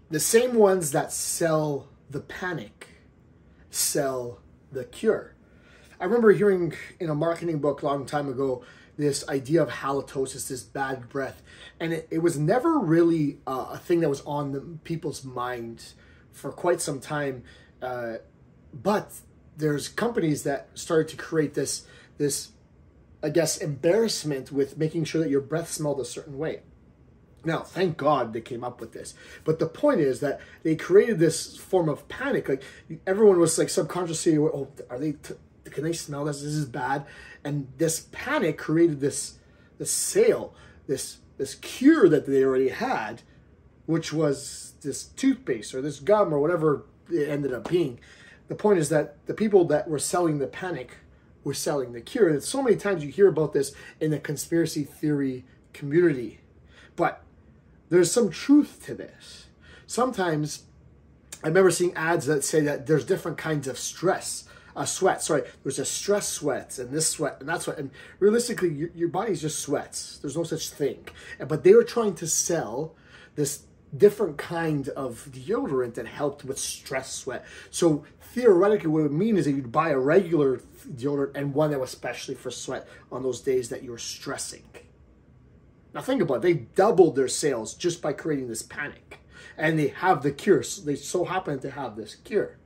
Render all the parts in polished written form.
The same ones that sell the panic sell the cure. I remember hearing in a marketing book a long time ago this idea of halitosis, this bad breath, and it was never really a thing that was on people's minds for quite some time. But there's companies that started to create this, I guess, embarrassment with making sure that your breath smelled a certain way. Now, thank God they came up with this. But the point is that they created this form of panic. Like everyone was like subconsciously, oh, can they smell this? This is bad. And this panic created this sale, this cure that they already had, which was this toothpaste or this gum or whatever it ended up being. The point is that the people that were selling the panic were selling the cure. And so many times you hear about this in the conspiracy theory community. But there's some truth to this. Sometimes I remember seeing ads that say that there's different kinds of sweat. There's a stress sweat and this sweat and that sweat. And realistically, your body's just sweats. There's no such thing. But they were trying to sell this different kind of deodorant that helped with stress sweat. So theoretically, what it would mean is that you'd buy a regular deodorant and one that was specially for sweat on those days that you were stressing. Now think about it. They doubled their sales just by creating this panic. And they have the cure. So they so happen to have this cure.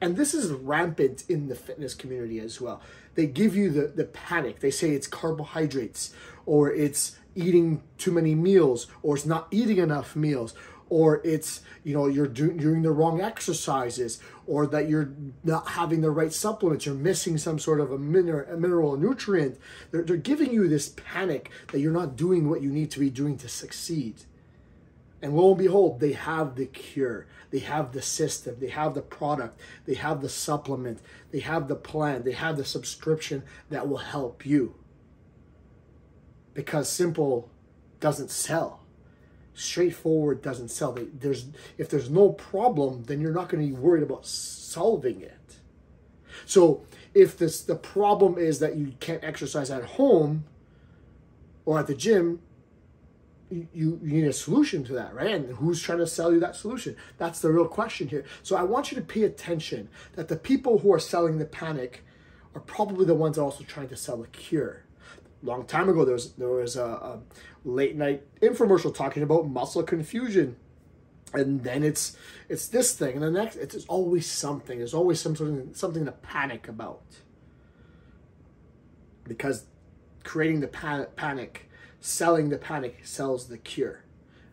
And this is rampant in the fitness community as well. They give you the panic. They say it's carbohydrates, or it's eating too many meals, or it's not eating enough meals, or it's, you're doing the wrong exercises, or that you're not having the right supplements, you're missing some sort of a mineral or nutrient. They're giving you this panic that you're not doing what you need to be doing to succeed. And lo and behold, they have the cure. They have the system. They have the product. They have the supplement. They have the plan. They have the subscription that will help you. Because simple doesn't sell. Straightforward doesn't sell. If there's no problem, then you're not going to be worried about solving it. So if the problem is that you can't exercise at home or at the gym, you need a solution to that, right? And who's trying to sell you that solution? That's the real question here. So I want you to pay attention that the people who are selling the panic are probably the ones also trying to sell the cure. Long time ago, there was a late night infomercial talking about muscle confusion, and then it's this thing, and the next it's always something. There's always something to panic about, because creating the panic, selling the panic sells the cure.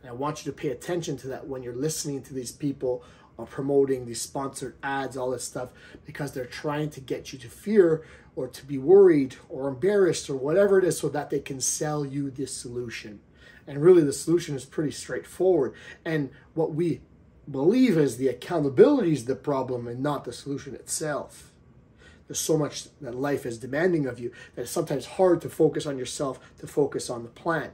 And I want you to pay attention to that when you're listening to these people or promoting these sponsored ads, all this stuff, because they're trying to get you to fear or to be worried or embarrassed or whatever it is so that they can sell you this solution. And really the solution is pretty straightforward. And what we believe is the accountability is the problem and not the solution itself. There's so much that life is demanding of you that it's sometimes hard to focus on yourself, to focus on the plan.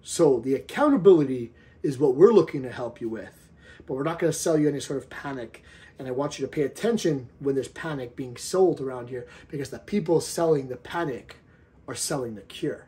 So the accountability is what we're looking to help you with. But we're not going to sell you any sort of panic. And I want you to pay attention when there's panic being sold around here, because the people selling the panic are selling the cure.